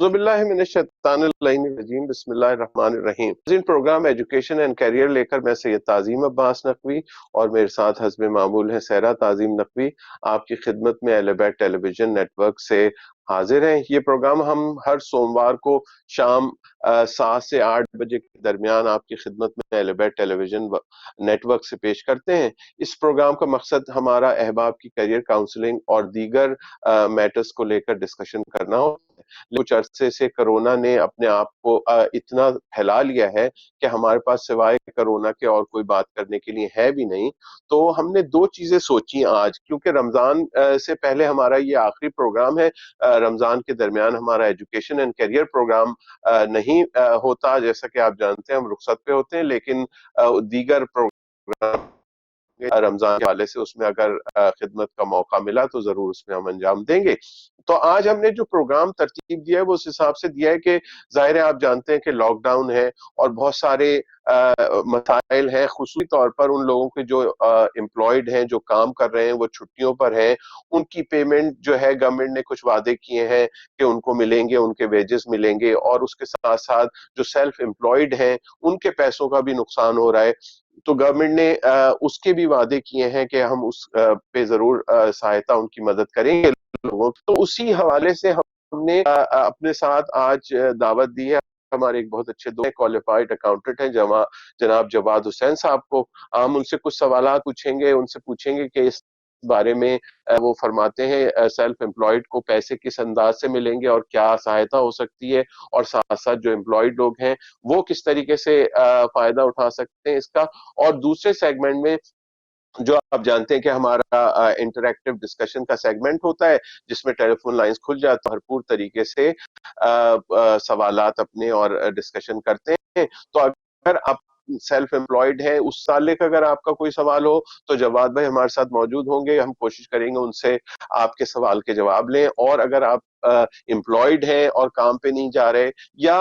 باللہ من الشیطان الرجیم بسم اللہ الرحمن الرحیم. ان پروگرام ایجوکیشن اینڈ کیریئر لے کر میں سید تعظیم عباس نقوی اور میرے ساتھ حسب معمول ہیں سہرا تعظیم نقوی آپ کی خدمت میں اہل بیت ٹیلی ویژن نیٹ ورک سے حاضر ہیں. یہ پروگرام ہم ہر سوموار کو شام 7 سے 8 بجے کے درمیان آپ کی خدمت میں اہل بیت ٹیلی ویژن نیٹ ورک سے پیش کرتے ہیں. اس پروگرام کا مقصد ہمارا احباب کی کیریئر کاؤنسلنگ اور دیگر میٹرز کو لے کر ڈسکشن کرنا ہو. کچھ عرصے سے کرونا نے اپنے آپ کو اتنا پھیلا لیا ہے کہ ہمارے پاس سوائے کرونا کے اور کوئی بات کرنے کے لیے ہے بھی نہیں. تو ہم نے دو چیزیں سوچی آج، کیونکہ رمضان سے پہلے ہمارا یہ آخری پروگرام ہے. رمضان کے درمیان ہمارا ایجوکیشن اینڈ کیریئر پروگرام نہیں ہوتا، جیسا کہ آپ جانتے ہیں ہم رخصت پہ ہوتے ہیں، لیکن دیگر پروگرام رمضان کے حوالے سے اس میں اگر خدمت کا موقع ملا تو ضرور اس میں ہم انجام دیں گے. تو آج ہم نے جو پروگرام ترتیب دیا ہے وہ اس حساب سے دیا ہے کہ ظاہر ہے آپ جانتے ہیں کہ لاک ڈاؤن ہے اور بہت سارے مسائل ہیں، خصوصی طور پر ان لوگوں کے جو امپلائڈ ہیں، جو کام کر رہے ہیں، وہ چھٹیوں پر ہیں. ان کی پیمنٹ جو ہے گورنمنٹ نے کچھ وعدے کیے ہیں کہ ان کو ملیں گے، ان کے ویجز ملیں گے، اور اس کے ساتھ ساتھ جو سیلف امپلائڈ ہیں ان کے پیسوں کا بھی نقصان ہو رہا ہے. تو گورنمنٹ نے اس کے بھی وعدے کیے ہیں کہ ہم اس پہ ضرور سہایتا ان کی مدد کریں گے لوگوں. تو اسی حوالے سے ہم نے اپنے ساتھ آج دعوت دی ہے ہمارے ایک بہت اچھے دوست کوالیفائڈ اکاؤنٹنٹ ہیں جناب جواد حسین صاحب کو. ہم ان سے کچھ سوالات پوچھیں گے، ان سے پوچھیں گے کہ اس بارے میں وہ فرماتے ہیں سیلف امپلائڈ کو پیسے کس انداز سے ملیں گے اور کیا سہایتا ہو سکتی ہے، اور ساتھ ساتھ جو امپلائڈ لوگ ہیں وہ کس طریقے سے فائدہ اٹھا سکتے ہیں اس کا. اور دوسرے سیگمنٹ میں جو آپ جانتے ہیں کہ ہمارا انٹریکٹیو ڈسکشن کا سیگمنٹ ہوتا ہے جس میں ٹیلی فون لائنز کھل جاتے ہیں، بھرپور طریقے سے سوالات اپنے اور ڈسکشن کرتے ہیں. تو اگر آپ سیلف امپلائڈ ہیں اس سالے کا اگر آپ کا کوئی سوال ہو تو جواد بھائی ہمارے ساتھ موجود ہوں گے، ہم کوشش کریں گے ان سے آپ کے سوال کے جواب لیں. اور اگر آپ امپلائڈ ہیں اور کام پہ نہیں جا رہے، یا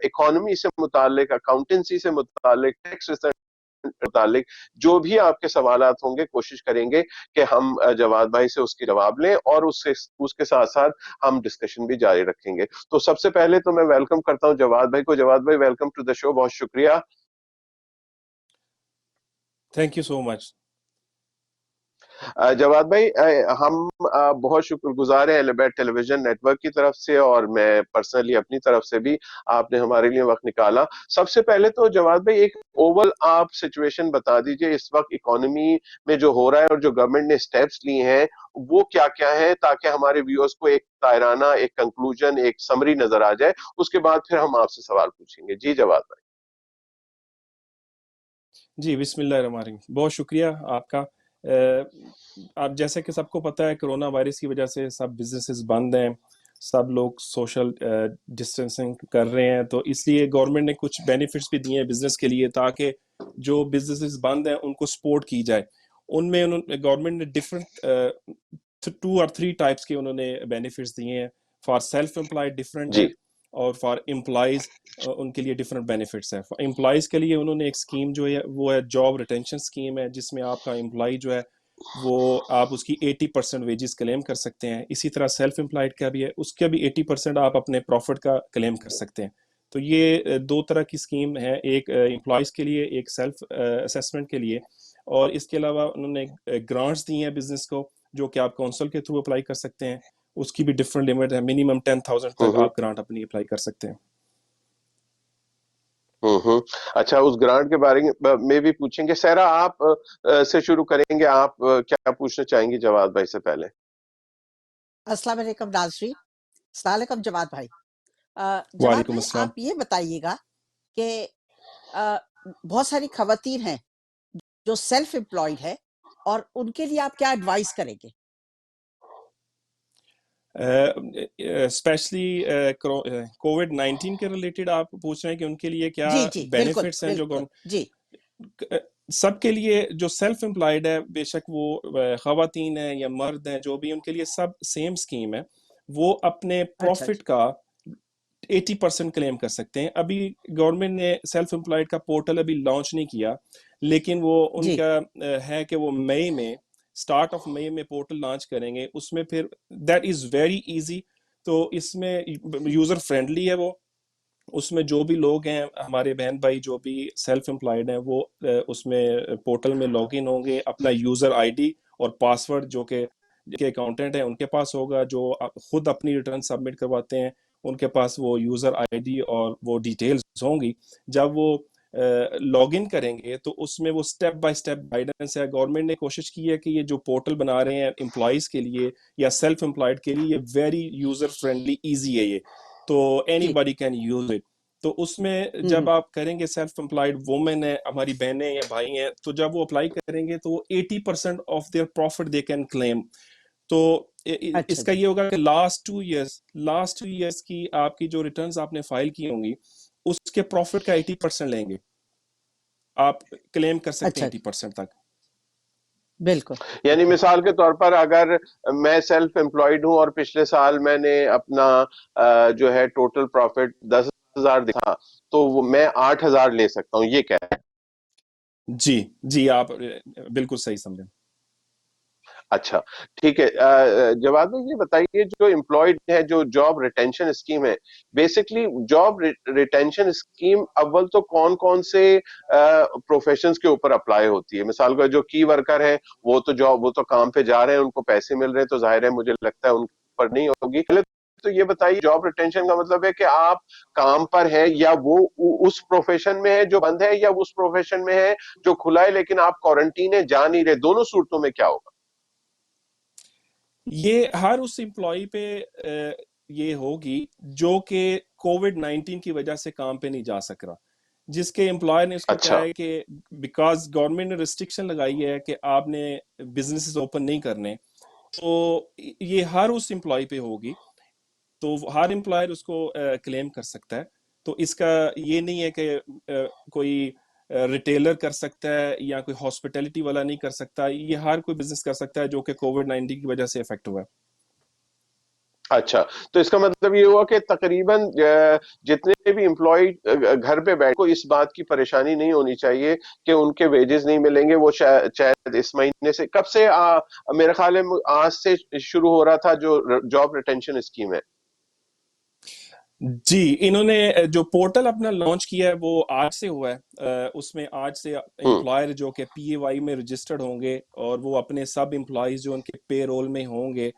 اکانومی سے متعلق، اکاؤنٹنسی سے متعلق، ٹیکس متعلق جو بھی آپ کے سوالات ہوں گے، کوشش کریں گے کہ ہم جواد بھائی سے اس کی جواب لیں، اور اس کے ساتھ ساتھ ہم ڈسکشن بھی جاری رکھیں گے. تو سب سے پہلے تو میں ویلکم کرتا ہوں جواد بھائی کو. جواد بھائی ویلکم ٹو دا شو، بہت شکریہ. تھینک یو سو مچ. جواد بھائی ہم بہت شکر گزار ہیں اہل بیت ٹیلی ویژن نیٹ ورک کی طرف سے، اور میں پرسنلی اپنی طرف سے بھی، آپ نے ہمارے لیے وقت نکالا. سب سے پہلے تو جواد بھائی ایک اوول آپ سچویشن بتا دیجئے اس وقت اکانومی میں جو ہو رہا ہے اور جو گورنمنٹ نے سٹیپس لیے ہیں وہ کیا کیا ہیں، تاکہ ہمارے ویورز کو ایک دائرانہ، ایک کنکلوژن، ایک سمری نظر آ جائے. اس کے بعد پھر ہم آپ سے سوال پوچھیں گے. جی جواد بھائی. جی بسم اللہ الرحمن الرحیم. بہت شکریہ آپ کا. آپ جیسا کہ سب کو پتہ ہے کرونا وائرس کی وجہ سے سب بزنسز بند ہیں، سب لوگ سوشل ڈسٹینسنگ کر رہے ہیں، تو اس لیے گورنمنٹ نے کچھ بینیفٹس بھی دیے ہیں بزنس کے لیے تاکہ جو بزنسز بند ہیں ان کو سپورٹ کی جائے. ان میں گورنمنٹ نے ڈفرینٹ 2 اور 3 ٹائپس کے انہوں نے بینیفٹس دیے ہیں. فار سیلف امپلائڈ ڈفرینٹ ہے، اور فار امپلائیز ان کے لیے ڈفرینٹ بینیفٹس ہیں. امپلائیز کے لیے انہوں نے ایک اسکیم جو ہے وہ ہے جاب ریٹینشن اسکیم ہے، جس میں آپ کا امپلائی جو ہے وہ آپ اس کی 80% ویجز کلیم کر سکتے ہیں. اسی طرح سیلف امپلائڈ کا بھی ہے، اس کا بھی 80% آپ اپنے پروفٹ کا کلیم کر سکتے ہیں. تو یہ 2 طرح کی اسکیم ہے، ایک امپلائیز کے لیے، ایک سیلف اسیسمنٹ کے لیے. اور اس کے علاوہ انہوں نے گرانٹس دی ہیں بزنس کو جو کہ آپ کونسل کے تھرو اپلائی کر سکتے ہیں. اس کی بھی ڈفرینٹ لمٹ ہے، منیمم 10,000 تک آپ گرانٹ اپنی اپلائی کر سکتے ہیں. اچھا، اس گرانٹ کے بارے میں بھی پوچھیں گے. سہرا آپ سے شروع کریں گے، آپ کیا پوچھنا چاہیں گی جواد بھائی سے پہلے؟ السلام علیکم ناظرین. السلام علیکم جواد بھائی. جواد وعلیکم بھائی السلام. آپ یہ بتائیے گا کہ بہت ساری خواتین ہیں جو سیلف امپلائڈ ہے، اور ان کے لیے آپ کیا ایڈوائز کریں گے؟ اسپیشلی کووڈ-19 کے ریلیٹڈ آپ پوچھ رہے ہیں کہ ان کے لیے کیا جی بینیفٹس ہیں جو جی سب کے لیے. جو سیلف امپلائڈ ہے، بے شک وہ خواتین ہیں یا مرد ہیں، جو بھی، ان کے لیے سب سیم اسکیم ہے. وہ اپنے پروفٹ کا 80% کلیم کر سکتے ہیں. ابھی گورنمنٹ نے سیلف امپلائڈ کا پورٹل ابھی لانچ نہیں کیا، لیکن وہ ان کا ہے کہ وہ مئی میں، اسٹارٹ آف مئی میں پورٹل لانچ کریں گے. اس میں پھر دیٹ از ویری ایزی. تو اس میں یوزر فرینڈلی ہے وہ. اس میں جو بھی لوگ ہیں ہمارے بہن بھائی جو بھی سیلف امپلائڈ ہیں وہ اس میں پورٹل میں لاگ ان ہوں گے, اپنا یوزر آئی ڈی اور پاسورڈ جو کہ اکاؤنٹنٹ ہیں ان کے پاس ہوگا, جو خود اپنی ریٹرن سبمٹ کرواتے ہیں ان کے پاس وہ یوزر آئی ڈی اور وہ ڈیٹیلز ہوں گی. جب وہ لاگ ان کریں گے تو اس میں وہ سٹیپ بائی سٹیپ گائیڈنس ہے. گورنمنٹ نے کوشش کی ہے کہ یہ جو پورٹل بنا رہے ہیں امپلائیز کے لیے یا سیلف امپلائڈ کے لیے, یہ ویری یوزر فرینڈلی ایزی ہے یہ, تو اینی جی باڈی کین یوز اٹ. تو اس میں جب آپ کریں گے, سیلف امپلائڈ وومن ہے ہماری بہنیں یا بھائی ہیں, تو جب وہ اپلائی کریں گے تو وہ 80% of their profit they can claim. تو اچھا اس کا جی یہ ہوگا کہ لاسٹ 2 ایئرس کی آپ کی جو ریٹرنز آپ نے فائل کی ہوں گی اس کے پروفٹ کا 80% لیں گے, آپ کلیم کر سکتے ہیں اچھا 80% تک. بالکل یعنی بالکل مثال کے طور پر اگر میں سیلف امپلائڈ ہوں اور پچھلے سال میں نے اپنا جو ہے ٹوٹل پروفٹ 10,000 دکھا, تو میں 8,000 لے سکتا ہوں, یہ کیا ہے؟ جی آپ بالکل صحیح سمجھیں. اچھا ٹھیک ہے. جواد بھائی یہ بتائیے, جو امپلائڈ ہے, جو جاب ریٹینشن اسکیم ہے, بیسکلی جاب ریٹینشن اسکیم اول تو کون کون سے پروفیشنز کے اوپر اپلائی ہوتی ہے؟ مثال کا جو کی ورکر ہے وہ تو کام پہ جا رہے ہیں, ان کو پیسے مل رہے ہیں, تو ظاہر ہے مجھے لگتا ہے ان پر نہیں ہوگی. پہلے تو یہ بتائیے, جاب ریٹینشن کا مطلب ہے کہ آپ کام پر ہیں یا وہ اس پروفیشن میں ہے جو بند ہے, یا اس پروفیشن میں ہے جو کھلا ہے لیکن آپ کوارنٹین ہے, جا نہیں رہے, دونوں صورتوں میں کیا ہوگا؟ یہ ہر اس امپلائی پہ یہ ہوگی جو کہ کووڈ-19 کی وجہ سے کام پہ نہیں جا سک رہا, جس کے امپلائر نے اس کو کہا اچھا ہے کہ بیکاز گورنمنٹ نے ریسٹرکشن لگائی ہے کہ آپ نے بزنسز اوپن نہیں کرنے, تو یہ ہر اس امپلائی پہ ہوگی, تو ہر امپلائر اس کو کلیم کر سکتا ہے. تو اس کا یہ نہیں ہے کہ کوئی ریٹیلر کر سکتا ہے یا کوئی ہاسپٹیلٹی والا نہیں کر سکتا, یہ ہر کوئی بزنس کر سکتا ہے جو کہ کووڈ-19 کی وجہ سے افیکٹ ہوا ہے. اچھا, تو اس کا مطلب یہ ہوا کہ تقریباً جتنے بھی امپلائی گھر پہ بیٹھے کو اس بات کی پریشانی نہیں ہونی چاہیے کہ ان کے ویجز نہیں ملیں گے. وہ شاید اس مہینے سے, کب سے میرے خیال ہے آج سے شروع ہو رہا تھا جو جاب ریٹینشن اسکیم ہے. جی انہوں نے جو پورٹل اپنا لانچ کیا ہے وہ آج سے ہوا ہے. اس میں آج سے امپلائر جو کہ پی اے وائی میں رجسٹرڈ ہوں گے اور وہ اپنے سب امپلائیز جو ان کے پے رول میں ہوں گے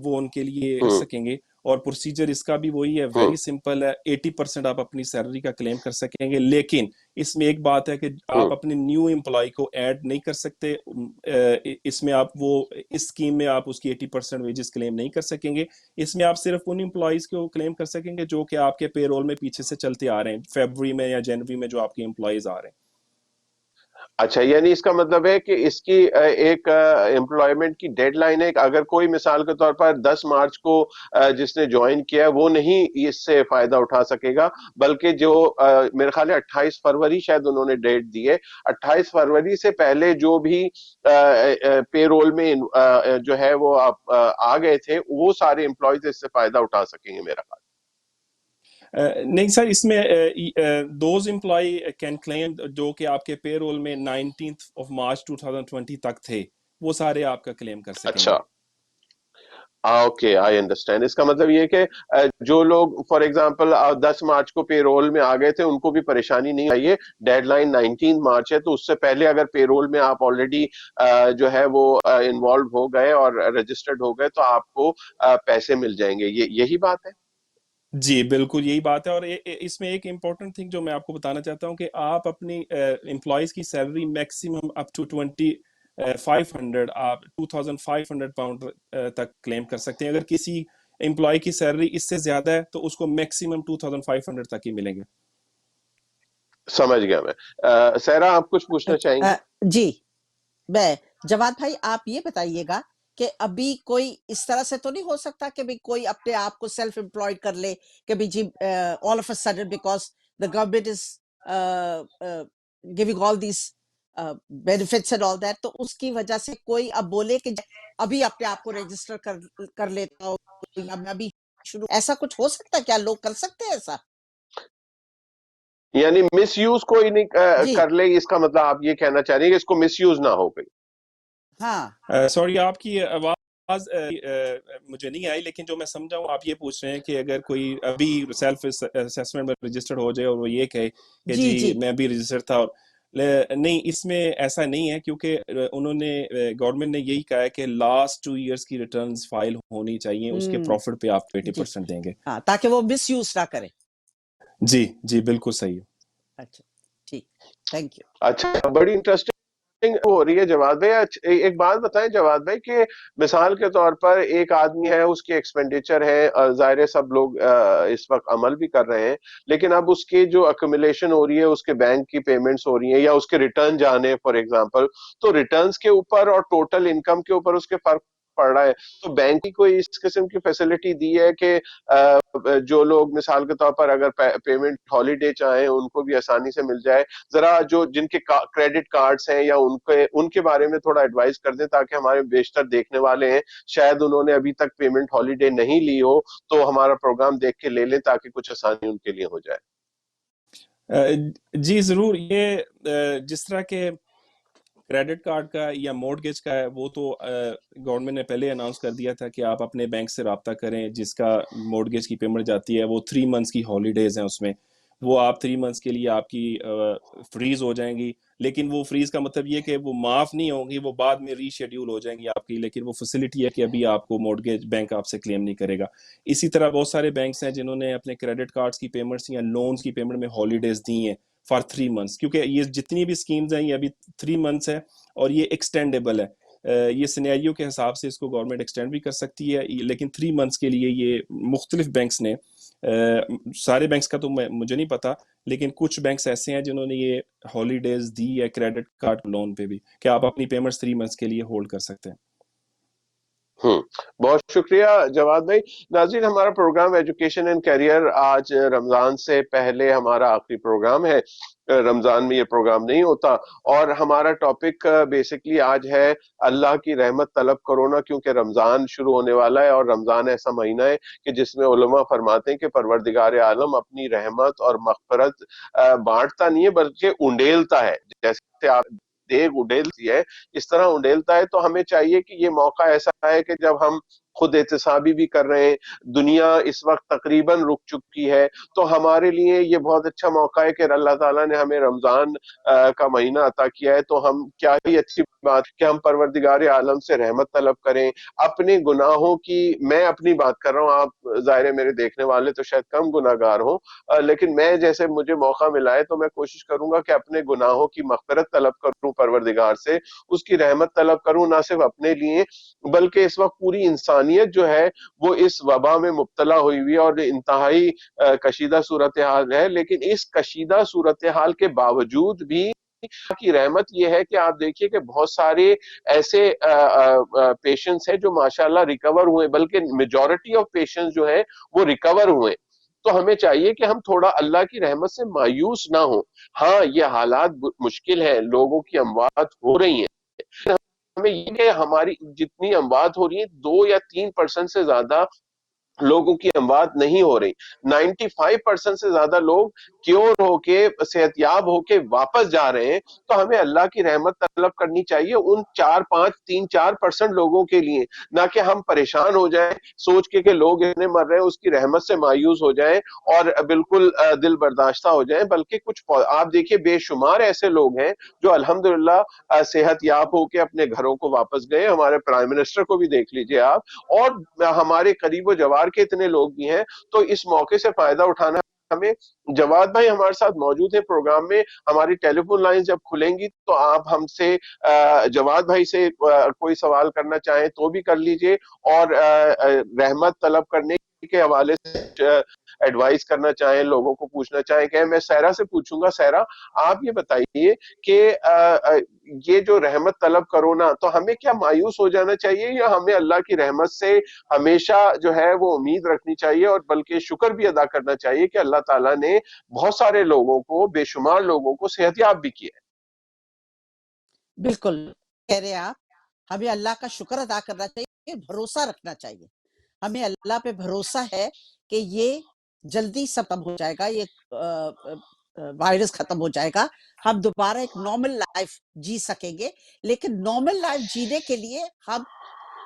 وہ ان کے لیے کر سکیں گے. اور پروسیجر اس کا بھی وہی ہے, ویری سمپل ہے. 80% آپ اپنی سیلری کا کلیم کر سکیں گے, لیکن اس میں ایک بات ہے کہ آپ اپنے نیو امپلائی کو ایڈ نہیں کر سکتے اس میں. آپ وہ اس اسکیم میں آپ اس کی 80% ویجز کلیم نہیں کر سکیں گے. اس میں آپ صرف ان امپلائیز کو کلیم کر سکیں گے جو کہ آپ کے پے رول میں پیچھے سے چلتے آ رہے ہیں, فیبروری میں یا جنوری میں جو آپ کے امپلائیز آ رہے ہیں. اچھا, یعنی اس کا مطلب ہے کہ اس کی ایک امپلائمنٹ کی ڈیڈ لائن ہے. اگر کوئی مثال کے طور پر 10 مارچ کو جس نے جوائن کیا وہ نہیں اس سے فائدہ اٹھا سکے گا, بلکہ جو میرے خیال ہے 28 فروری شاید انہوں نے ڈیٹ دی ہے, 28 فروری سے پہلے جو بھی پے رول میں جو ہے وہ آ گئے تھے, وہ سارے امپلائیز اس سے فائدہ اٹھا سکیں گے میرا خیال. نہیں سر, اس میں دوز امپلائی کین کلیم جو کہ آپ کے پے رول میں 19th of March 2020 تک تھے, وہ سارے آپ کا کلیم کر سکیں گے. اچھا اوکے, آئی انڈرسٹینڈ. اس کا مطلب یہ کہ جو لوگ فار ایگزامپل 10 مارچ کو پے رول میں آ گئے تھے ان کو بھی پریشانی نہیں آئی. ڈیڈ لائن 19 مارچ ہے, تو اس سے پہلے اگر پے رول میں آپ آلریڈی جو ہے وہ انوالو ہو گئے اور رجسٹرڈ ہو گئے تو آپ کو پیسے مل جائیں گے. یہی بات ہے؟ جی بالکل یہی بات ہے. اور اس میں ایک امپورٹنٹ تھنگ جو میں آپ کو بتانا چاہتا ہوں کہ آپ اپنی امپلائیز کی سیلری میکسیمم اپ ٹو 2500 آپ 2500 پاؤنڈ تک کلیم کر سکتے ہیں. اگر کسی امپلائی کی سیلری اس سے زیادہ ہے تو اس کو میکسیمم 2500 تک ہی ملیں گے. سمجھ گیا میں. سہرا آپ کچھ پوچھنا چاہیں گے؟ جی میں جواد بھائی آپ یہ بتائیے گا کہ ابھی کوئی اس طرح سے تو نہیں ہو سکتا کہ بھی کوئی اپنے آپ کو سیلف امپلائڈ کر لے کہ بھی جی all of a sudden because the government is giving all these benefits and all that, تو اس کی وجہ سے کوئی اب بولے کہ ابھی اپنے آپ کو رجسٹر کر لیتا ہوں یا میں ابھی شروع, ایسا کچھ ہو سکتا ہے؟ کیا لوگ کر سکتے ہیں ایسا؟ یعنی مس یوز کوئی نہیں جی کر لے, اس کا مطلب آپ یہ کہنا چاہ رہے ہیں کہ اس کو مس یوز نہ ہو گئی. ہاں سوری آپ کی آواز مجھے نہیں آئی، لیکن جو میں سمجھا ہوں آپ یہ پوچھ رہے ہیں کہ اگر کوئی ابھی سیلف اسیسمنٹ میں رجسٹرڈ ہو جائے اور وہ یہ کہے کہ جی جی میں ابھی رجسٹرڈ تھا، نہیں، اس میں ایسا نہیں ہے، کیونکہ انہوں نے گورنمنٹ نے یہی کہا ہے کہ لاسٹ 2 ایئرس کی ریٹرنز فائل ہونی چاہیے، اس کے پروفٹ پہ آپ 80% دیں گے. ہاں، تاکہ وہ مس یوز نہ کرے. جی جی بالکل صحیح ہے. اچھا ٹھیک، تھینک یو. اچھا، بڑی انٹرسٹنگ ہو رہی ہے جواد بھائی. ایک بات بتائیں جواد بھائی کہ مثال کے طور پر ایک آدمی ہے، اس کے ایکسپینڈیچر ہے، ظاہر ہے سب لوگ اس وقت عمل بھی کر رہے ہیں، لیکن اب اس کی جو ایکومولیشن ہو رہی ہے، اس کے بینک کی پیمنٹس ہو رہی ہیں یا اس کے ریٹرن جانے فار ایگزامپل، تو ریٹرنز کے اوپر اور ٹوٹل انکم کے اوپر اس کے فرق پڑ رہا ہے. تو بینک کی کوئی اس قسم کی فیسلٹی دی ہے کہ جو لوگ مثال کے طور پر اگر پیمنٹ ہالیڈے چاہیں ان کو بھی آسانی سے مل جائے؟ ذرا جو جن کے کریڈٹ کارڈز ہیں یا ان کے بارے میں تھوڑا ایڈوائز کر دیں، تاکہ ہمارے بیشتر دیکھنے والے ہیں شاید انہوں نے ابھی تک پیمنٹ ہالیڈے نہیں لی ہو، تو ہمارا پروگرام دیکھ کے لے لیں تاکہ کچھ آسانی ان کے لیے ہو جائے. جی ضرور. یہ جس طرح کے کریڈٹ کارڈ کا یا مورٹگیج کا ہے، وہ تو گورنمنٹ نے پہلے اناؤنس کر دیا تھا کہ آپ اپنے بینک سے رابطہ کریں. جس کا مورٹگیج کی پیمنٹ جاتی ہے وہ 3 منتھس کی ہالیڈیز ہیں، اس میں وہ آپ 3 منتھس کے لیے آپ کی فریز ہو جائیں گی. لیکن وہ فریز کا مطلب یہ کہ وہ معاف نہیں ہوں گی، وہ بعد میں ری شیڈیول ہو جائیں گی آپ کی، لیکن وہ فیسلٹی ہے کہ ابھی آپ کو مورٹگیج بینک آپ سے کلیم نہیں کرے گا. اسی طرح بہت سارے بینکس ہیں جنہوں نے اپنے کریڈٹ کارڈز کی پیمنٹس یا لونز کی پیمنٹ میں ہالیڈیز دی ہیں فار 3 منتھس، کیونکہ یہ جتنی بھی اسکیمز ہیں یہ ابھی 3 منتھس ہے اور یہ ایکسٹینڈیبل ہے. یہ سینیریو کے حساب سے اس کو گورنمنٹ ایکسٹینڈ بھی کر سکتی ہے، لیکن 3 منتھس کے لیے یہ مختلف بینکس نے، سارے بینکس کا تو مجھے نہیں پتا، لیکن کچھ بینکس ایسے ہیں جنہوں نے یہ ہالیڈیز دی ہے کریڈٹ کارڈ لون پہ بھی، کہ آپ اپنی پیمنٹس 3 منتھس کے لیے ہولڈ کر سکتے ہیں. بہت شکریہ جواد بھائی. ناظرین، ہمارا پروگرام ایجوکیشن اینڈ کیریئر آج رمضان سے پہلے ہمارا آخری پروگرام ہے. رمضان میں یہ پروگرام نہیں ہوتا، اور ہمارا ٹاپک بیسکلی آج ہے اللہ کی رحمت طلب کرو نا، کیونکہ رمضان شروع ہونے والا ہے، اور رمضان ایسا مہینہ ہے کہ جس میں علماء فرماتے ہیں کہ پروردگار عالم اپنی رحمت اور مغفرت بانٹتا نہیں ہے بلکہ انڈیلتا ہے. جیسے آپ دیگ اڈیلتی ہے اس طرح انڈیلتا ہے. تو ہمیں چاہیے کہ یہ موقع ایسا ہے کہ جب ہم خود احتسابی بھی کر رہے ہیں، دنیا اس وقت تقریباً رک چکی ہے، تو ہمارے لیے یہ بہت اچھا موقع ہے کہ اللہ تعالیٰ نے ہمیں رمضان کا مہینہ عطا کیا ہے. تو ہم کیا ہی اچھی بات کہ ہم پروردگار عالم سے رحمت طلب کریں. اپنے گناہوں کی، میں اپنی بات کر رہا ہوں، آپ ظاہر میرے دیکھنے والے تو شاید کم گناہ گار ہوں، لیکن میں جیسے مجھے موقع ملا ہے تو میں کوشش کروں گا کہ اپنے گناہوں کی مغفرت طلب کروں پروردگار سے، اس کی رحمت طلب کروں، نہ صرف اپنے لیے بلکہ اس وقت پوری انسانیت جو ہے وہ اس وبا میں مبتلا ہوئی ہوئی ہے اور انتہائی کشیدہ صورتحال ہے. لیکن اس کشیدہ صورتحال کے باوجود بھی کی رحمت یہ ہے کہ آپ دیکھیے کہ بہت سارے ایسے پیشنٹس ہیں جو ماشاءاللہ ریکور ہوئے، بلکہ میجورٹی آف پیشنٹس جو ہیں وہ ریکور ہوئے. تو ہمیں چاہیے کہ ہم تھوڑا اللہ کی رحمت سے مایوس نہ ہوں. ہاں یہ حالات مشکل ہیں، لوگوں کی اموات ہو رہی ہیں، ہمیں یہ کہ ہماری جتنی اموات ہو رہی ہیں 2 یا 3% سے زیادہ لوگوں کی اموات نہیں ہو رہی. 95% سے زیادہ لوگ کیور ہو کے، صحت یاب ہو کے واپس جا رہے ہیں. تو ہمیں اللہ کی رحمت طلب کرنی چاہیے ان 4-5-3-4% لوگوں کے لیے، نہ کہ ہم پریشان ہو جائیں سوچ کے کہ لوگ اتنے مر رہے ہیں، اس کی رحمت سے مایوس ہو جائیں اور بالکل دل برداشتہ ہو جائیں. بلکہ کچھ آپ دیکھیے بے شمار ایسے لوگ ہیں جو الحمدللہ صحت یاب ہو کے اپنے گھروں کو واپس گئے. ہمارے پرائم منسٹر کو بھی دیکھ لیجئے آپ، اور ہمارے قریب و جوار کے اتنے لوگ بھی ہیں. تو اس موقع سے فائدہ اٹھانا ہمیں. جواد بھائی ہمارے ساتھ موجود ہیں پروگرام میں. ہماری ٹیلی فون لائن جب کھلیں گی تو آپ ہم سے، جواد بھائی سے کوئی سوال کرنا چاہیں تو بھی کر لیجئے، اور رحمت طلب کرنے کے حوالے سے ایڈوائز کرنا چاہیں، لوگوں کو پوچھنا چاہیں کہ میں سیرا سے پوچھوں گا. سیرا، آپ یہ بتائیے کہ یہ جو رحمت طلب کرو نا، تو ہمیں کیا مایوس ہو جانا چاہیے، یا ہمیں اللہ کی رحمت سے ہمیشہ جو ہے وہ امید رکھنی چاہیے، اور بلکہ شکر بھی ادا کرنا چاہیے کہ اللہ تعالیٰ نے بہت سارے لوگوں کو، بے شمار لوگوں کو صحت یاب بھی کیا ہے؟ بالکل کہہ رہے ہیں آپ. ہمیں اللہ کا شکر ادا کرنا چاہیے، بھروسہ رکھنا چاہیے. ہمیں اللہ پہ بھروسہ ہے کہ یہ جلدی ختم ہو جائے گا، یہ وائرس ختم ہو جائے گا، ہم دوبارہ ایک نارمل لائف جی سکیں گے. لیکن نارمل لائف جینے کے لیے ہم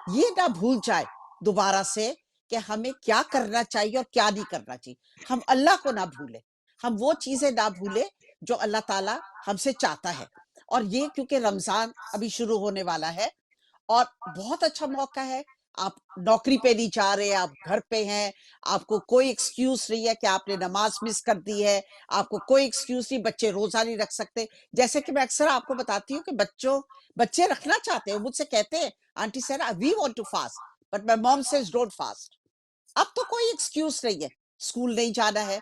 یہ نہ بھول جائے دوبارہ سے کہ ہمیں کیا کرنا چاہیے اور کیا نہیں کرنا چاہیے. ہم اللہ کو نہ بھولیں, ہم وہ چیزیں نہ بھولیں جو اللہ تعالیٰ ہم سے چاہتا ہے. اور یہ کیونکہ رمضان ابھی شروع ہونے والا ہے اور بہت اچھا موقع ہے. آپ نوکری پہ نہیں جا رہے, آپ گھر پہ ہیں, آپ کو کوئی ایکسکیوز نہیں ہے کہ آپ نے نماز مس کر دی ہے, آپ کو کوئی ایکسکیوز نہیں, بچے روزہ نہیں رکھ سکتے. جیسے کہ میں اکثر آپ کو بتاتی ہوں کہ بچے رکھنا چاہتے ہیں, مجھ سے کہتے ہیں آنٹی سیرا we want to fast but my mom says don't fast. اب تو کوئی ایکسکیوز نہیں ہے, اسکول نہیں جانا ہے,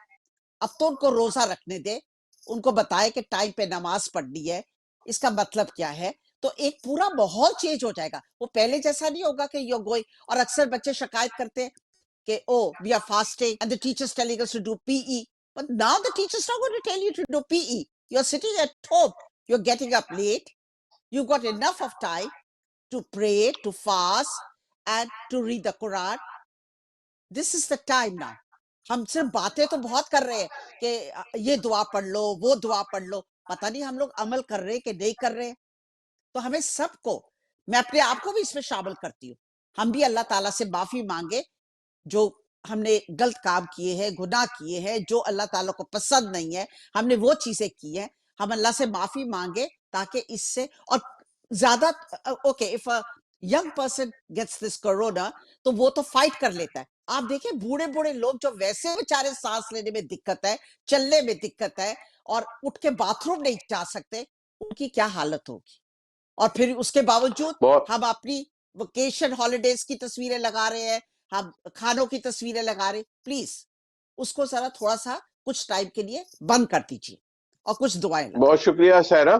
اب تو ان کو روزہ رکھنے دے, ان کو بتائے کہ ٹائم پہ نماز پڑھنی ہے, اس کا مطلب کیا ہے. تو ایک پورا ماحول چینج ہو جائے گا, وہ پہلے جیسا نہیں ہوگا کہ یو گوئنگ. اور اکثر بچے شکایت کرتے ہیں کہ oh we are fasting and the teachers telling us to do PE, but now the teachers not going to tell you to do PE. You're sitting at home, you're getting up late, you got enough of time to pray, to fast and to read the Quran. This is the time now. ہم صرف باتیں تو بہت کر رہے ہیں کہ یہ دعا پڑھ لو, وہ دعا پڑھ لو, پتہ نہیں ہم لوگ عمل کر رہے کہ نہیں کر رہے. تو ہمیں سب کو, میں اپنے آپ کو بھی اس میں شامل کرتی ہوں, ہم بھی اللہ تعالیٰ سے معافی مانگے جو ہم نے غلط کام کیے ہیں, گناہ کیے ہیں, جو اللہ تعالیٰ کو پسند نہیں ہے, ہم نے وہ چیزیں کی ہیں, ہم اللہ سے معافی مانگے تاکہ اس سے. اور زیادہ okay if young person gets this corona تو وہ تو فائٹ کر لیتا ہے. آپ دیکھیں بوڑھے بوڑھے لوگ جو ویسے بیچارے سانس لینے میں دقت ہے, چلنے میں دقت ہے اور اٹھ کے باتھ روم نہیں جا سکتے, ان کی کیا حالت ہوگی. اور پھر اس کے باوجود بہت ہم اپنی ویکیشن ہالیڈیز کی تصویریں لگا رہے ہیں, ہم کھانوں کی تصویریں لگا رہے. پلیز اس کو ذرا تھوڑا سا کچھ ٹائم کے لیے بند کر دیجیے اور کچھ دعائیں لگائیں. بہت شکریہ سہرا.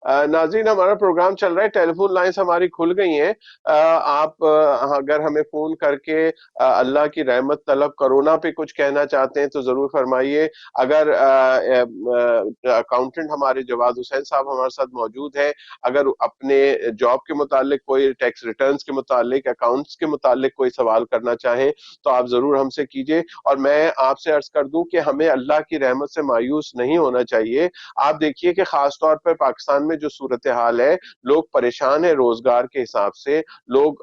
ناظرین, ہمارا پروگرام چل رہا ہے, ٹیلی فون لائنز ہماری کھل گئی ہیں. آپ اگر ہمیں فون کر کے اللہ کی رحمت طلب کرونا پہ کچھ کہنا چاہتے ہیں تو ضرور فرمائیے. اگر اکاؤنٹنٹ ہمارے جواد حسین صاحب ہمارے ساتھ موجود ہیں, اگر اپنے جاب کے متعلق کوئی ٹیکس ریٹرنز کے متعلق, اکاؤنٹس کے متعلق کوئی سوال کرنا چاہیں تو آپ ضرور ہم سے کیجیے. اور میں آپ سے عرض کر دوں کہ ہمیں اللہ کی رحمت سے مایوس نہیں ہونا چاہیے. آپ دیکھیے کہ خاص طور پر پاکستان میں جو صورتحال ہے, لوگ پریشان ہیں روزگار کے حساب سے, لوگ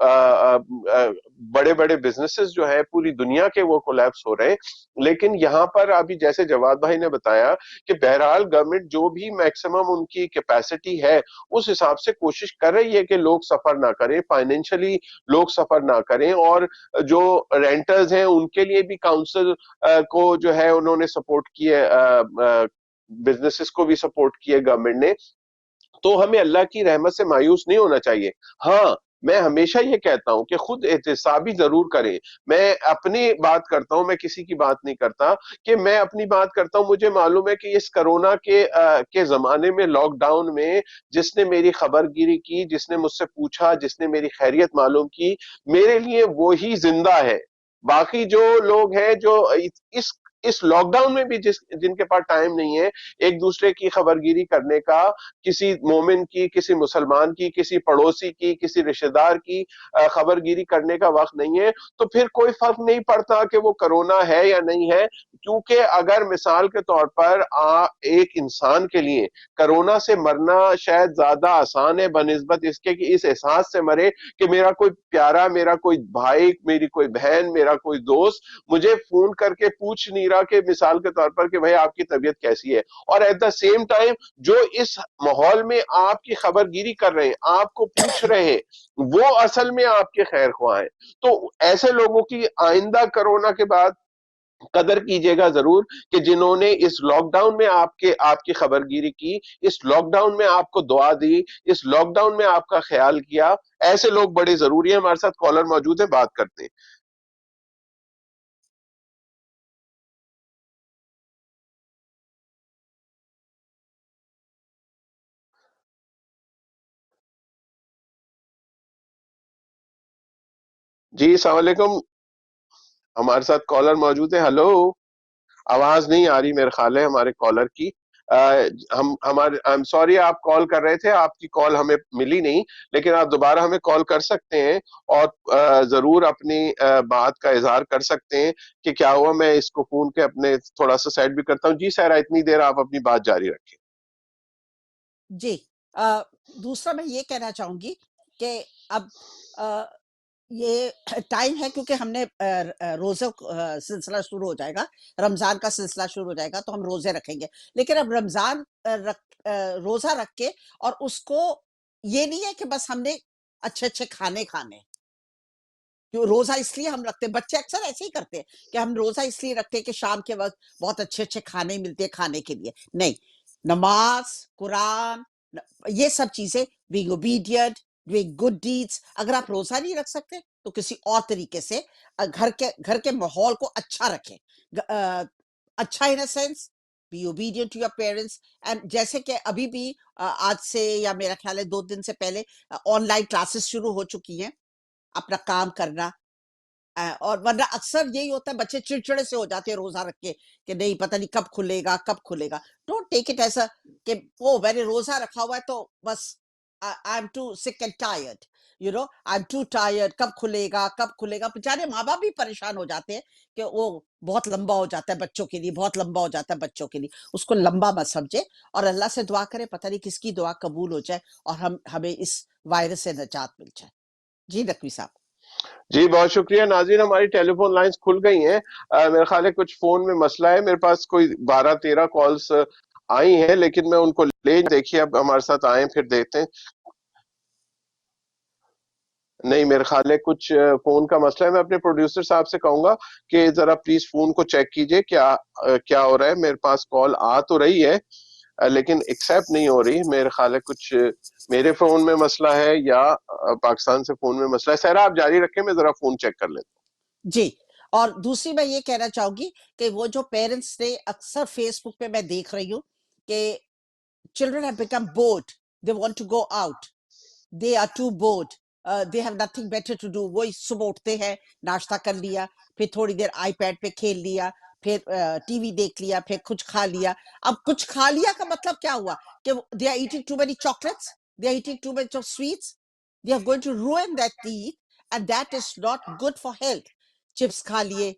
بڑے بڑے بزنسز جو ہیں پوری دنیا کے وہ کولیپس ہو رہے ہیں. لیکن یہاں پر ابھی جیسے جواد بھائی نے بتایا کہ بہرحال گورنمنٹ جو بھی میکسیمم ان کی کیپیسٹی ہے اس حساب سے کوشش کر رہی ہے کہ لوگ سفر نہ کریں, فائنینشلی لوگ سفر نہ کریں. اور جو رینٹرز ہیں ان کے لیے بھی کاؤنسل کو جو ہے انہوں نے سپورٹ کیے, بزنسز کو بھی سپورٹ کیے گورنمنٹ نے. تو ہمیں اللہ کی رحمت سے مایوس نہیں ہونا چاہیے. ہاں, میں ہمیشہ یہ کہتا ہوں کہ خود احتسابی ضرور کریں. میں اپنی بات کرتا ہوں, میں کسی کی بات نہیں کرتا, کہ میں اپنی بات کرتا ہوں. مجھے معلوم ہے کہ اس کرونا کے زمانے میں, لاک ڈاؤن میں, جس نے میری خبر گیری کی, جس نے مجھ سے پوچھا, جس نے میری خیریت معلوم کی, میرے لیے وہی زندہ ہے. باقی جو لوگ ہیں جو اس لاک ڈاؤن میں بھی جن کے پاس ٹائم نہیں ہے ایک دوسرے کی خبر گیری کرنے کا, کسی مومن کی, کسی مسلمان کی, کسی پڑوسی کی, کسی رشتہ دار کی خبر گیری کرنے کا وقت نہیں ہے, تو پھر کوئی فرق نہیں پڑتا کہ وہ کرونا ہے یا نہیں ہے. کیونکہ اگر مثال کے طور پر ایک انسان کے لیے کرونا سے مرنا شاید زیادہ آسان ہے بنسبت اس کے کہ اس احساس سے مرے کہ میرا کوئی پیارا, میرا کوئی بھائی, میری کوئی بہن, میرا کوئی دوست مجھے فون کر کے پوچھ نہیں رہا کہ مثال کے طور پر کہ بھائی آپ کی طبیعت کیسی ہے. اور ایٹ دا سیم ٹائم جو اس ماحول میں آپ کی خبر گیری کر رہے ہیں, آپ کو پوچھ رہے ہیں, وہ اصل میں آپ کے خیر خواہ ہیں. تو ایسے لوگوں کی آئندہ کرونا کے بعد قدر کیجیے گا ضرور کہ جنہوں نے اس لاک ڈاؤن میں آپ کی خبر گیری کی, اس لاک ڈاؤن میں آپ کو دعا دی, اس لاک ڈاؤن میں آپ کا خیال کیا. ایسے لوگ بڑے ضروری ہیں. ہمارے ساتھ کالر موجود ہیں, بات کرتے ہیں. جی السلام علیکم, ہمارے ساتھ کالر موجود ہے. ہلو, آواز نہیں آ رہی میرے خیال ہے ہمارے کالر کی. ہم سوری, آپ کال کر رہے تھے, آپ کی کال ہمیں ملی نہیں, لیکن آپ دوبارہ ہمیں کال کر سکتے ہیں اور ضرور اپنی بات کا اظہار کر سکتے ہیں کہ کیا ہوا. میں اس کو فون کے اپنے تھوڑا سا سائڈ بھی کرتا ہوں. جی سہرا, اتنی دیر آپ اپنی بات جاری رکھیں. جی دوسرا میں یہ کہنا چاہوں گی کہ اب یہ ٹائم ہے کیونکہ ہم نے روزہ سلسلہ شروع ہو جائے گا، رمضان کا سلسلہ شروع ہو جائے گا تو ہم روزے رکھیں گے. لیکن اب رمضان روزہ رکھ کے اور اس کو یہ نہیں ہے کہ بس ہم نے اچھے اچھے کھانے کھانے. روزہ اس لیے ہم رکھتے ہیں، بچے اکثر ایسے ہی کرتے ہیں کہ ہم روزہ اس لیے رکھتے ہیں کہ شام کے وقت بہت اچھے اچھے کھانے ملتے ہیں کھانے کے لیے. نہیں، نماز، قرآن، یہ سب چیزیں، being obedient, doing good deeds. اگر آپ روزہ نہیں رکھ سکتے تو کسی اور طریقے سے گھر کے ماحول کو اچھا رکھیں. اچھا in a sense be obedient to your parents. and جیسے کہ ابھی بھی آج سے یا میرا خیال ہے 2 دن سے پہلے آن لائن کلاسز شروع ہو چکی ہیں، اپنا کام کرنا. اور ورنہ اکثر یہی ہوتا ہے بچے چڑچڑے سے ہو جاتے ہیں روزہ رکھ کے کہ نہیں پتہ نہیں کب کھلے گا کب کھلے گا. ڈونٹ ٹیک اٹ ایسا کہ وہ میں نے روزہ رکھا ہوا ہے تو بس I am too sick and tired, you know I am too tired, کب کھلے گا کب کھلے گا. بیچارے ماں باپ بھی پریشان ہو جاتے ہیں کہ وہ بہت لمبا ہو جاتا ہے بچوں کے لیے، بہت لمبا ہو جاتا ہے بچوں کے لیے. اس کو لمبا مت سمجھے اور اللہ سے دعا کرے پتہ نہیں کس کی دعا قبول ہو جائے اور ہمیں اس وائرس سے نجات مل جائے. جی نقوی صاحب. جی بہت شکریہ. ناظرین ہماری ٹیلی فون لائنز کھل گئی ہیں. میرے خیال ہے کچھ فون میں مسئلہ ہے، میرے پاس کوئی 12-13 کالز آئی ہیں لیکن میں ان کو لے دیکھیے اب ہمارے ساتھ آئیں پھر دیکھتے ہیں. نہیں میرے خیال ہے کچھ فون کا مسئلہ ہے. میں اپنے پروڈیوسر صاحب سے کہوں گا کہ ذرا پلیز فون کو چیک کیجئے کیا ہو رہا ہے. میرے پاس کال آ تو رہی ہے لیکن ایکسیپٹ نہیں ہو رہی. میرے خیال ہے کچھ میرے فون میں مسئلہ ہے یا پاکستان سے فون میں مسئلہ ہے. سہرا آپ جاری رکھیں، میں ذرا فون چیک کر لیتا ہوں. جی. اور دوسری میں یہ کہنا چاہوں گی کہ وہ جو پیرنٹس نے اکثر فیس بک پہ میں دیکھ رہی ہوں کہ children have become bored, they want to go out, they are too bored, they have nothing better to do. وہی صبح اٹھتے ہیں، ناشتہ کر لیا، پھر تھوڑی دیر آئی پیڈ پہ کھیل لیا، پھر ٹی وی دیکھ لیا، پھر کچھ کھا لیا. اب کچھ کھا لیا کا مطلب کیا ہوا کہ they are eating too many chocolates, they are eating too much of sweets, they are going to ruin that teeth and that is not good for health. Chips کھا لیے،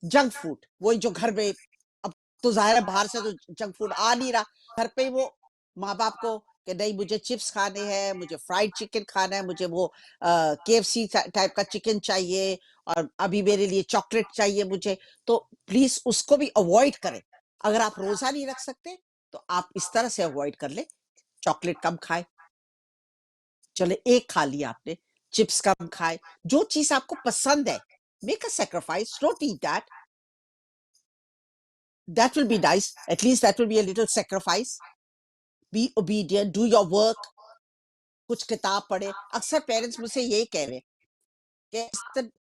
جنک فوڈ، وہی جو گھر میں، اب تو ظاہر ہے باہر سے تو جنک فوڈ آ نہیں رہا، گھر پہ وہ ماں باپ کو کہ نہیں مجھے چپس کھانے ہیں، مجھے فرائیڈ چکن کھانا ہے، مجھے وہ KFC ٹائپ کا چکن چاہیے اور ابھی میرے لیے چاکلیٹ چاہیے مجھے. تو پلیز اس کو بھی اوائڈ کریں. اگر آپ روزہ نہیں رکھ سکتے تو آپ اس طرح سے اوائڈ کر لیں، چاکلیٹ کم کھائے، چلے ایک کھا لیا آپ نے، چپس کم کھائے، جو چیز آپ کو پسند ہے make a sacrifice, don't eat that. That will be nice. At least that will be a little sacrifice. Be obedient, do your work. کچھ کتاب پڑھے. اکثر پیرنٹس مجھ سے یہی کہہ رہے کہ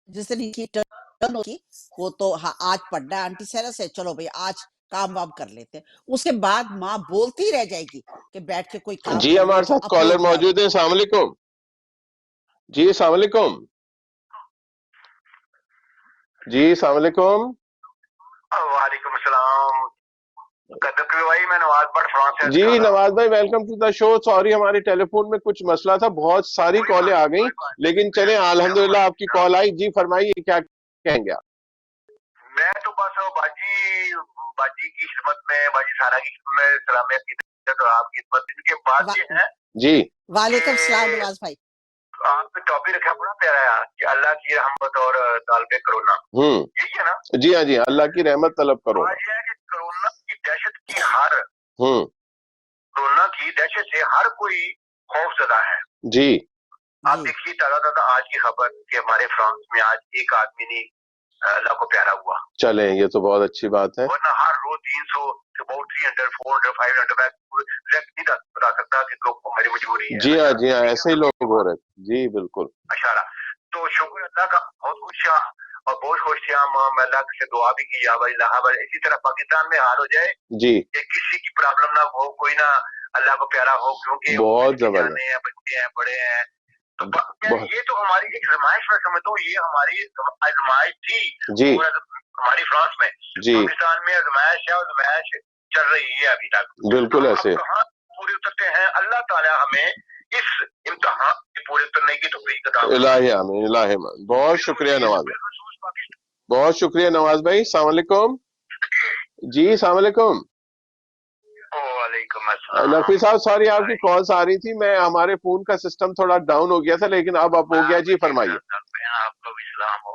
جس دن ان کی ٹرن ہوگی وہ تو آج پڑھنا ہے آنٹی سیرا سے، چلو بھائی آج کام وام کر لیتے ہیں. اس کے بعد ماں بولتی رہ جائے گی کہ بیٹھ کے کوئی کام جی کر لو ہمارے تو ساتھ کالر اپلوڈ کر موجود لو. ہیں. السلام علیکم. جی السلام علیکم. جی السلام علیکم. وعلیکم السلام. میں نواز بٹ فرانس سے. جی نواز بھائی welcome to the show. Sorry ہماری ٹیلی فون میں کچھ مسئلہ تھا، بہت ساری کالیں آ گئیں لیکن چلیں الحمدللہ آپ کی کال آئی. جی فرمائیے کیا کہیں گے آپ؟ میں تو بس باجی کی خدمت میں، باجی سارا کی خدمت میں سلامیت کی اور آپ کی خدمت. ان کے بعد یہ ہے جی وعلیکم السلام نواز بھائی. آپ نے ٹاپک رکھا بڑا پیارا ہے کہ اللہ کی رحمت اور طالب کرونا. یہی ہے نا؟ جی ہاں جی، اللہ کی رحمت طلب کرو. یہ ہے کہ کرونا کی دہشت کی کرونا کی دہشت سے ہر کوئی خوف زدہ ہے. جی آپ دیکھیے تازہ آج کی خبر کہ ہمارے فرانس میں آج ایک آدمی نے اللہ کو پیارا ہوا. چلیں یہ تو بہت اچھی بات ہے. ورنہ ہر روز 300 about 300 400 500 میں نہیں بتا سکتا کہ لوگ کو ہماری مجبوری ہے. جی ہاں جی ہاں ایسے ہی لوگ ہو رہے. جی بالکل اشارہ. تو شکر اللہ کا بہت خوش اور بہت خوش تھے ہم. اللہ سے دعا بھی کی یا بھائی اللہ بھائی اسی طرح پاکستان میں حال ہو جائے جی کہ کسی کی پرابلم نہ ہو، کوئی نہ اللہ کو پیارا ہو، کیونکہ بہت زبردست ہیں، بچے ہیں، بڑے ہیں. تو یہ تو ہماری ایک آزمائش میں سمجھتا ہوں، یہ ہماری آزمائش تھی جی ہماری فرانس میں. جی پاکستان میں آزمائش ہے، آزمائش چل رہی ہے ابھی تک. بالکل ایسے کہاں پورے اترتے ہیں. اللہ تعالیٰ ہمیں اس امتحان سے پورے اترنے کی توفیق عطا فرمائے. الہی آمین الہی آمین. بہت شکریہ نواز بھائی، بہت شکریہ نواز بھائی. السلام علیکم. جی السلام علیکم. وعلیکم السلام. نقوی صاحب سوری آپ کی کالز آ رہی تھی، میں ہمارے فون کا سسٹم تھوڑا ڈاؤن ہو گیا تھا لیکن اب ہو گیا. جی فرمائیے. آپ کو بھی سلام ہو.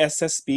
SSP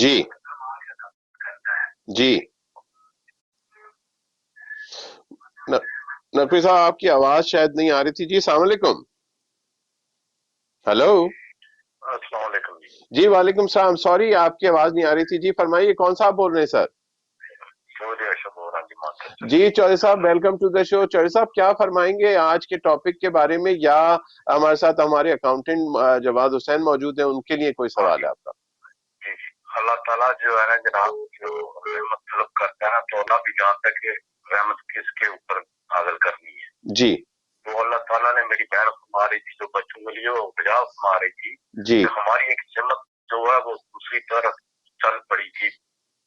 جی جی نقوی صاحب آپ کی آواز شاید نہیں آ رہی تھی. جی السلام علیکم. ہیلو. السلام علیکم. جی وعلیکم السلام. سوری آپ کی آواز نہیں آ رہی تھی. جی فرمائیے کون صاحب بول رہے ہیں سر؟ جی چودھری صاحب ویلکم ٹو دا شو. چودھری صاحب کیا فرمائیں گے آج کے ٹاپک کے بارے میں، یا ہمارے ساتھ ہمارے اکاؤنٹنٹ جواد حسین موجود ہیں، ان کے لیے کوئی سوال ہے آپ کا؟ اللہ تعالیٰ جو ہے نا جناب، جو رحمت طلب کرتا ہے نا، تو اللہ بھی جانتا ہے کہ رحمت کس کے اوپر نازل کرنی ہے. جی تو اللہ تعالیٰ نے میری بہن فرما رہی تھی جو بچوں کے لیے وہ 50 فرما رہی تھی جی کہ ہماری ایک جنت جو ہے وہ دوسری طرف چل پڑی تھی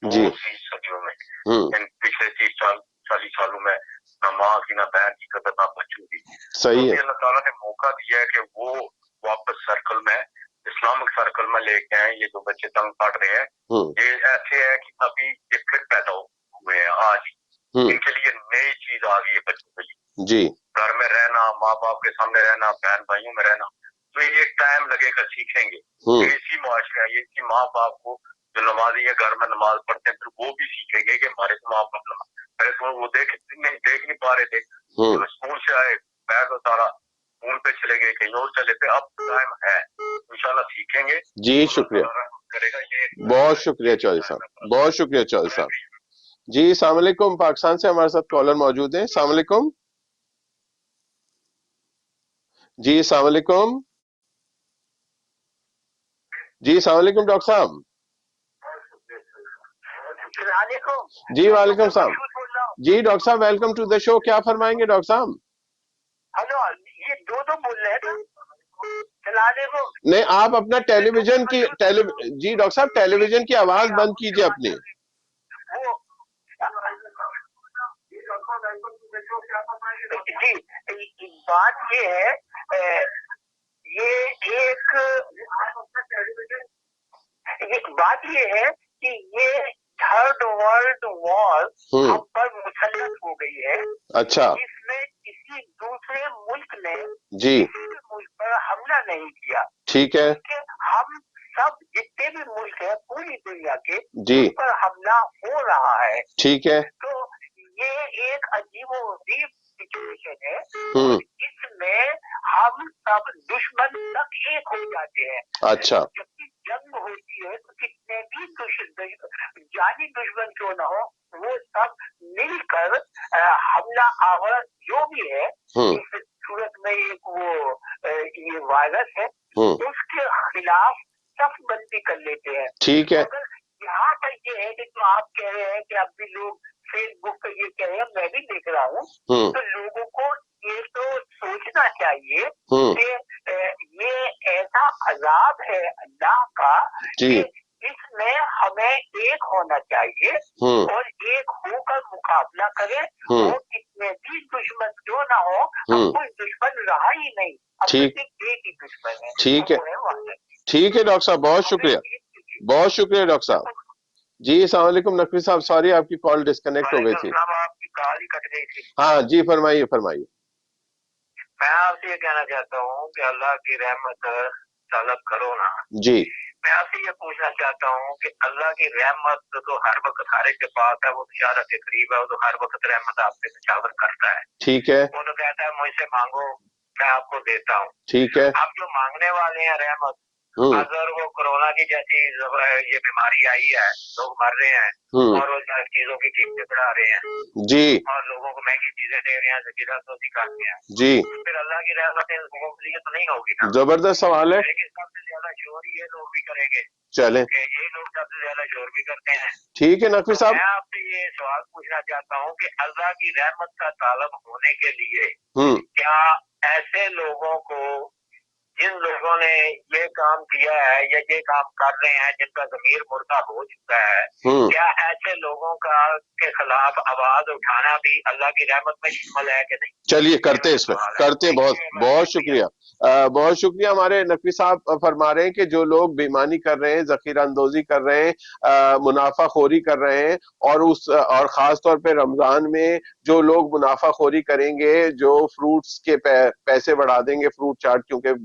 جی 2 صدیوں میں. ان پچھلے 40 سالوں میں نہ ماں کی نہ بہن کی قدر نہ بچوں کی. صحیح ہے. اللہ تعالیٰ نے موقع دیا ہے کہ وہ واپس سرکل میں، اسلامک سرکل میں لے کے آئے. یہ جو بچے تنگ پڑ رہے ہیں یہ ایسے ہے کہ ابھی یہ پھر پیدا ہوئے ہیں آج، ان کے لیے نئی چیز آ گئی ہے بچوں کے لیے. جی گھر میں رہنا، ماں باپ کے سامنے رہنا، بہن بھائیوں میں رہنا، تو یہ ٹائم لگے گا سیکھیں گے. اسی معاشرے ہے، اسی ماں باپ کو جو نمازی ہے گھر میں نماز پڑھتے ہیں، پھر وہ بھی سیکھیں گے کہ ہمارے ماں باپ پہلے تو وہ دیکھ نہیں پا رہے تھے، اسکول سے آئے بیگ اتارا فون پہ چلے گئے، کہیں اور چلے تھے. اب ٹائم ہے انشاءاللہ سیکھیں گے. جی شکریہ، بہت شکریہ چودھری صاحب، بہت شکریہ چودھری صاحب. جی السلام علیکم. پاکستان سے ہمارے ساتھ کالر موجود ہیں. السلام علیکم. جی السلام علیکم. جی السلام علیکم ڈاکٹر صاحب. جی وعلیکم السلام. جی ڈاکٹر صاحب ویلکم ٹو دا شو. کیا فرمائیں گے ڈاکٹر صاحب؟ ہلو، یہ دو بول رہے ہیں. نہیں آپ اپنا ٹیلی ویژن کی جی ڈاکٹر صاحب ٹیلی ویژن کی آواز بند کیجیے اپنی. جی بات یہ ہے، بات یہ ہے کہ یہ تھرڈ ورلڈ وار ہم پر مسلط ہو گئی ہے. اچھا. اس میں کسی دوسرے ملک نے جی کسی بھی ملک پر حملہ نہیں کیا. ٹھیک ہے. ہم سب جتنے بھی ملک ہیں پوری دنیا کے جی ان پر حملہ ہو رہا ہے. ٹھیک ہے. تو یہ ایک عجیب و غریب سچویشن ہے. اس میں ہم سب دشمن تک ایک ہو جاتے ہیں. اچھا. جب جنگ ہوتی ہے تو کتنے بھی جانی دشمن کیوں نہ ہو، وہ سب مل کر حملہ آور جو بھی ہے، اس صورت میں ایک وہ یہ وائرس ہے، اس کے خلاف صف بندی کر لیتے ہیں. ٹھیک ہے. یہاں تک یہ ہے کہ جو آپ کہہ رہے ہیں کہ اب بھی لوگ فیس بک پہ یہ کہہ رہے ہیں، میں بھی دیکھ رہا ہوں، تو لوگوں کو یہ تو سوچنا چاہیے کہ یہ ایسا عذاب ہے اللہ کا کہ اس میں ہمیں ایک ہونا چاہیے اور ایک ہو کر مقابلہ کرے. وہ کتنے بھی دشمن کیوں نہ ہو، اب کوئی دشمن رہا ہی نہیں، اب ایک ہی دشمن ہے. ٹھیک ہے. ٹھیک ہے ڈاکٹر صاحب بہت شکریہ، بہت شکریہ ڈاکٹر صاحب. جی السلام علیکم نقوی صاحب. سوری آپ کی کال ڈسکنیکٹ ہو گئی تھی. آپ کی کال ہی کٹ گئی تھی. ہاں جی فرمائیے فرمائیے. میں آپ سے یہ کہنا چاہتا ہوں کہ اللہ کی رحمت طلب کرو نا. جی میں آپ سے یہ پوچھنا چاہتا ہوں کہ اللہ کی رحمت تو ہر وقت ہر ایک کے پاس ہے، وہ اشارہ کے قریب ہے، وہ تو ہر وقت رحمت آپ سے نچاور کرتا ہے. ٹھیک ہے. وہ تو کہتا ہے مجھ سے مانگو میں آپ کو دیتا ہوں. ٹھیک ہے. آپ جو مانگنے والے ہیں رحمت، اگر وہ کورونا کی جیسی یہ بیماری آئی ہے، لوگ مر رہے ہیں اور وہ چیزوں کی قیمتیں بڑھا رہے ہیں جی اور لوگوں کو مہنگی چیزیں دے رہے ہیں، ذخیرہ تو نکالتے ہیں جی، پھر اللہ کی رحمت لوگوں کے لیے تو نہیں ہوگی نا. زبردست سوال ہے. لیکن سب سے زیادہ شور یہ لوگ بھی کریں گے. چلیں کہ یہ لوگ سب سے زیادہ شور بھی کرتے ہیں. ٹھیک ہے نقوی صاحب. میں آپ سے یہ سوال پوچھنا چاہتا ہوں کہ اللہ کی رحمت کا طالب ہونے کے لیے کیا ایسے لوگوں کو، جن لوگوں نے یہ کام کیا ہے یا یہ کام کر رہے ہیں، جن کا ضمیر مردہ ہو چکا ہے، کیا ایسے لوگوں کا کے خلاف آواز اٹھانا بھی اللہ کی رحمت میں شامل ہے کہ نہیں؟ چلیے کرتے اس میں کرتے. بہت بہت شکریہ، بہت شکریہ. ہمارے نقوی صاحب فرما رہے ہیں کہ جو لوگ بےایمانی کر رہے ہیں، ذخیرہ اندوزی کر رہے ہیں، منافع خوری کر رہے ہیں، اور خاص طور پہ رمضان میں جو لوگ منافع خوری کریں گے، جو فروٹس کے پیسے بڑھا دیں گے، فروٹ چاٹ کیونکہ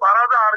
12,000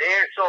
150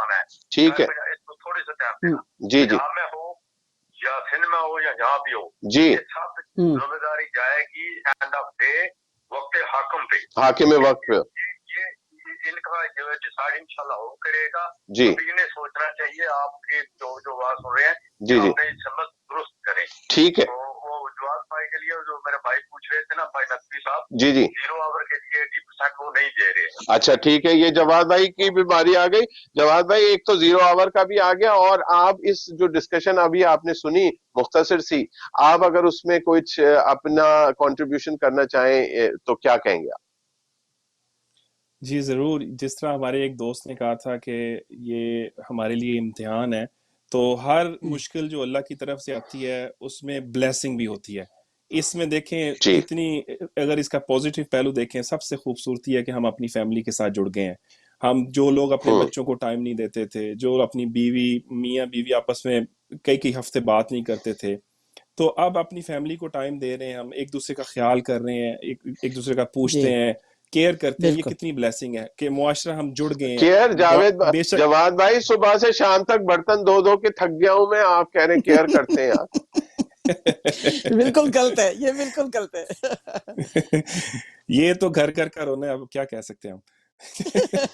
کھانا ہے. ٹھیک ہے اس کو تھوڑے سے ٹائم دینا. جی جی یہاں میں ہو یا سندھ میں ہو یا جہاں بھی ہو, جی یہ سب ذمہ داری جائے گی اینڈ آف ڈے وقت حاکم پہ, حاکم وقت پہ. ان کا جو ہے ڈسائڈ انشاءاللہ وہ کرے گا. جی انہیں سوچنا چاہیے آپ کے جو بات سن رہے ہیں جی جی اپنی سمجھ درست کریں. ٹھیک ہے. وہ جواد بھائی کے لیے جو میرے بھائی پوچھ رہے تھے نا, بھائی نقوی صاحب, جی جی 0 آور کے لیے 80% وہ نہیں دے رہے. اچھا ٹھیک ہے, یہ جواد بھائی کی بیماری آ گئی. جواد بھائی ایک تو 0 آور کا بھی آ گیا, اور آپ اس جو ڈسکشن ابھی آپ نے سنی مختصر سی, آپ اگر اس میں کچھ اپنا کنٹریبیوشن کرنا چاہیں تو کیا کہیں گے آپ؟ جی ضرور. جس طرح ہمارے ایک دوست نے کہا تھا کہ یہ ہمارے لیے امتحان ہے, تو ہر مشکل جو اللہ کی طرف سے آتی ہے اس میں بلیسنگ بھی ہوتی ہے. اس میں دیکھیں جی کتنی, اگر اس کا پازیٹیو پہلو دیکھیں, سب سے خوبصورتی ہے کہ ہم اپنی فیملی کے ساتھ جڑ گئے ہیں. ہم جو لوگ اپنے بچوں کو ٹائم نہیں دیتے تھے, جو اپنی میاں بیوی آپس میں کئی ہفتے بات نہیں کرتے تھے, تو اب اپنی فیملی کو ٹائم دے رہے ہیں, ہم ایک دوسرے کا خیال کر رہے ہیں, ایک دوسرے کا پوچھتے ہیں, کیئر کرتے ہیں. یہ کتنی بلیسنگ ہے کہ معاشرہ ہم جڑ گئے ہیں. کیئر بے شک جواد بھائی صبح سے شام تک برتن دھو کے تھک گیا ہوں میں, آپ کہہ رہے ہیں کیئر کرتے ہیں آپ. بالکل غلط ہے, یہ بالکل غلط ہے. یہ تو گھر گھر کا رونا ہے, اب کیا کہہ سکتے ہیں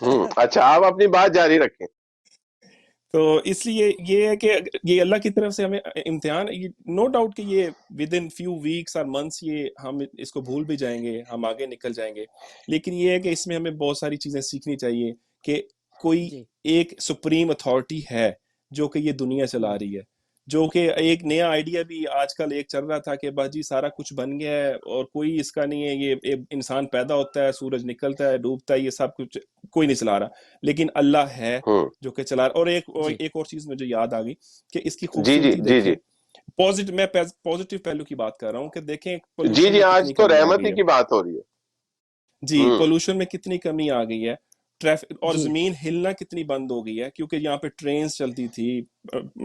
ہم. اچھا آپ اپنی بات جاری رکھیں. تو اس لیے یہ ہے کہ یہ اللہ کی طرف سے ہمیں امتحان, نو ڈاؤٹ کہ یہ ود ان فیو ویکس اور منتھس یہ ہم اس کو بھول بھی جائیں گے, ہم آگے نکل جائیں گے. لیکن یہ ہے کہ اس میں ہمیں بہت ساری چیزیں سیکھنی چاہیے کہ کوئی ایک سپریم اتھارٹی ہے جو کہ یہ دنیا چلا رہی ہے, جو کہ ایک نیا آئیڈیا بھی آج کل ایک چل رہا تھا کہ باجی سارا کچھ بن گیا ہے اور کوئی اس کا نہیں ہے, یہ انسان پیدا ہوتا ہے, سورج نکلتا ہے, ڈوبتا ہے, یہ سب کچھ کوئی نہیں چلا رہا, لیکن اللہ ہے جو کہ چلا رہا. اور ایک اور چیز مجھے یاد آ گئی کہ اس کی جی جی خوبصورتی جی دیکھیں, جی میں پازیٹیو پہلو کی بات کر رہا ہوں کہ دیکھیں جی پولوشن جی میں آج کتنی تو کمی آ رحمت گئی ہی ہے. کی بات ہو رہی ہے. جی پولوشن میں کتنی کمی آ گئی ہے, ٹریفک اور زمین ہلنا کتنی بند ہو گئی ہے, کیونکہ یہاں پہ ٹرینز چلتی تھی,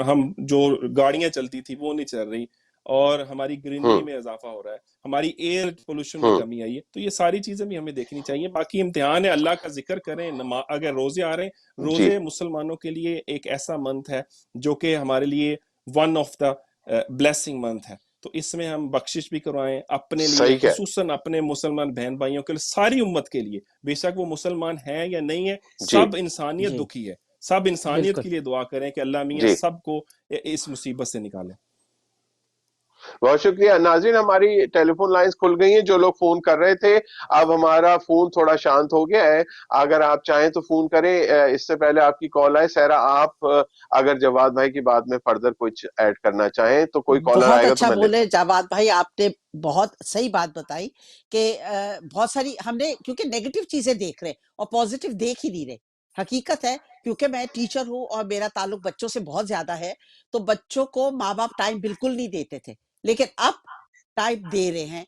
ہم جو گاڑیاں چلتی تھی وہ نہیں چل رہی, اور ہماری گرینری میں اضافہ ہو رہا ہے, ہماری ایئر پولوشن میں کمی آئی ہے. تو یہ ساری چیزیں بھی ہمیں دیکھنی چاہیے. باقی امتحان ہے, اللہ کا ذکر کریں, اگر روزے آ رہے ہیں, روزے مسلمانوں کے لیے ایک ایسا منتھ ہے جو کہ ہمارے لیے one of the blessing month ہے. تو اس میں ہم بخشش بھی کروائیں اپنے لیے, خصوصاً اپنے مسلمان بہن بھائیوں کے لیے, ساری امت کے لیے, بے شک وہ مسلمان ہیں یا نہیں ہے, سب انسانیت دکھی ہے, سب انسانیت کے لیے دعا کریں کہ اللہ میاں سب کو اس مصیبت سے نکالے. بہت شکریہ. ناظرین ہماری ٹیلی فون لائنز کھل گئی ہیں, جو لوگ فون کر رہے تھے اب ہمارا فون تھوڑا شانت ہو گیا ہے, اگر آپ چاہیں تو فون کریں. اس سے پہلے آپ کی کال آئے, سہرا آپ اگر جواد بھائی کی بات میں فردر کچھ ایڈ کرنا چاہیں تو کوئی کالر آئے گا تو میں بولے جواد بھائی, آپ نے بہت صحیح بات بتائی کہ بہت ساری ہم نے, کیونکہ نیگیٹو چیزیں دیکھ رہے اور پازیٹیو دیکھ ہی نہیں رہے. حقیقت ہے, کیونکہ میں ٹیچر ہوں اور میرا تعلق بچوں سے بہت زیادہ ہے, تو بچوں کو ماں باپ ٹائم بالکل نہیں دیتے تھے, لیکن اب ٹائم دے رہے ہیں,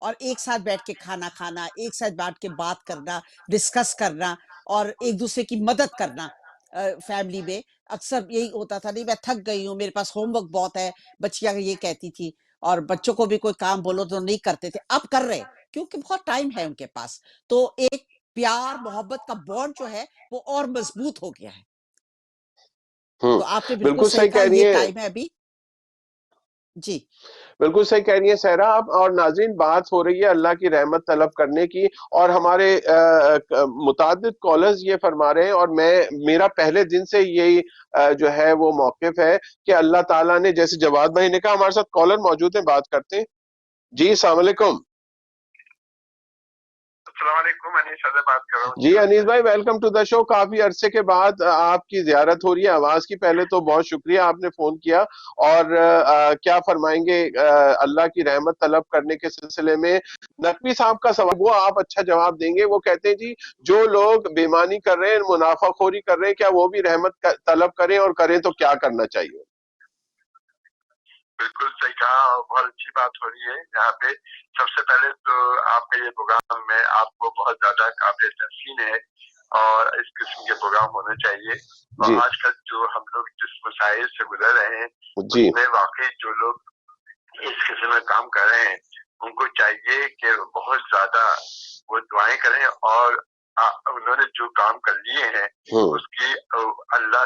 اور ایک ساتھ بیٹھ کے کھانا کھانا, ایک ساتھ بیٹھ کے بات کرنا, ڈسکس کرنا, اور ایک دوسرے کی مدد کرنا. فیملی میں اکثر یہی ہوتا تھا, نہیں میں تھک گئی ہوں, میرے پاس ہوم ورک بہت ہے, بچیاں یہ کہتی تھی, اور بچوں کو بھی کوئی کام بولو تو نہیں کرتے تھے. اب کر رہے کیونکہ بہت ٹائم ہے ان کے پاس, تو ایک پیار محبت کا بانڈ جو ہے وہ اور مضبوط ہو گیا ہے. تو آپ نے بالکل صحیح کہا, یہ ٹائم ہے ابھی. جی بالکل صحیح کہہ رہی ہیں سہرا آپ. اور ناظرین بات ہو رہی ہے اللہ کی رحمت طلب کرنے کی, اور ہمارے متعدد کالرز یہ فرما رہے ہیں, اور میرا پہلے دن سے یہی جو ہے وہ موقف ہے کہ اللہ تعالیٰ نے, جیسے جواد بھائی نے کہا, ہمارے ساتھ کالر موجود ہیں, بات کرتے ہیں. جی السلام علیکم. السلام علیکم, انیس سے بات کر رہا ہوں. جی انیس بھائی ویلکم ٹو دا شو. کافی عرصے کے بعد آپ کی زیارت ہو رہی ہے. آواز کی پہلے تو بہت شکریہ آپ نے فون کیا, اور کیا فرمائیں گے اللہ کی رحمت طلب کرنے کے سلسلے میں؟ نقوی صاحب کا سوال وہ آپ اچھا جواب دیں گے. وہ کہتے ہیں جی جو لوگ بےمانی کر رہے ہیں, منافع خوری کر رہے ہیں, کیا وہ بھی رحمت طلب کریں, اور کریں تو کیا کرنا چاہیے؟ بالکل صحیح کہا, بہت اچھی بات ہو رہی ہے یہاں پہ. سب سے پہلے تو آپ کا یہ پروگرام میں آپ کو بہت زیادہ قابل تحسین ہے, اور اس قسم کے پروگرام ہونے چاہیے. اور آج کل جو ہم لوگ جس مسائل سے گزر رہے ہیں اس میں واقعی جو لوگ اس قسم میں کام کر رہے ہیں ان کو چاہیے کہ بہت زیادہ وہ دعائیں کریں, اور انہوں نے جو کام کر لیے ہیں اس کی اللہ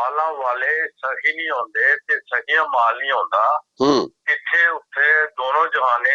ਮਾਲਾਂ ਵਾਲੇ ਸਹੀ ਨਹੀਂ ਹੁੰਦੇ ਤੇ ਸਹੀ ਮਾਲ ਨਹੀਂ ਹੁੰਦਾ ਇੱਥੇ ਉੱਥੇ ਦੋਨੋਂ ਜਹਾਨੇ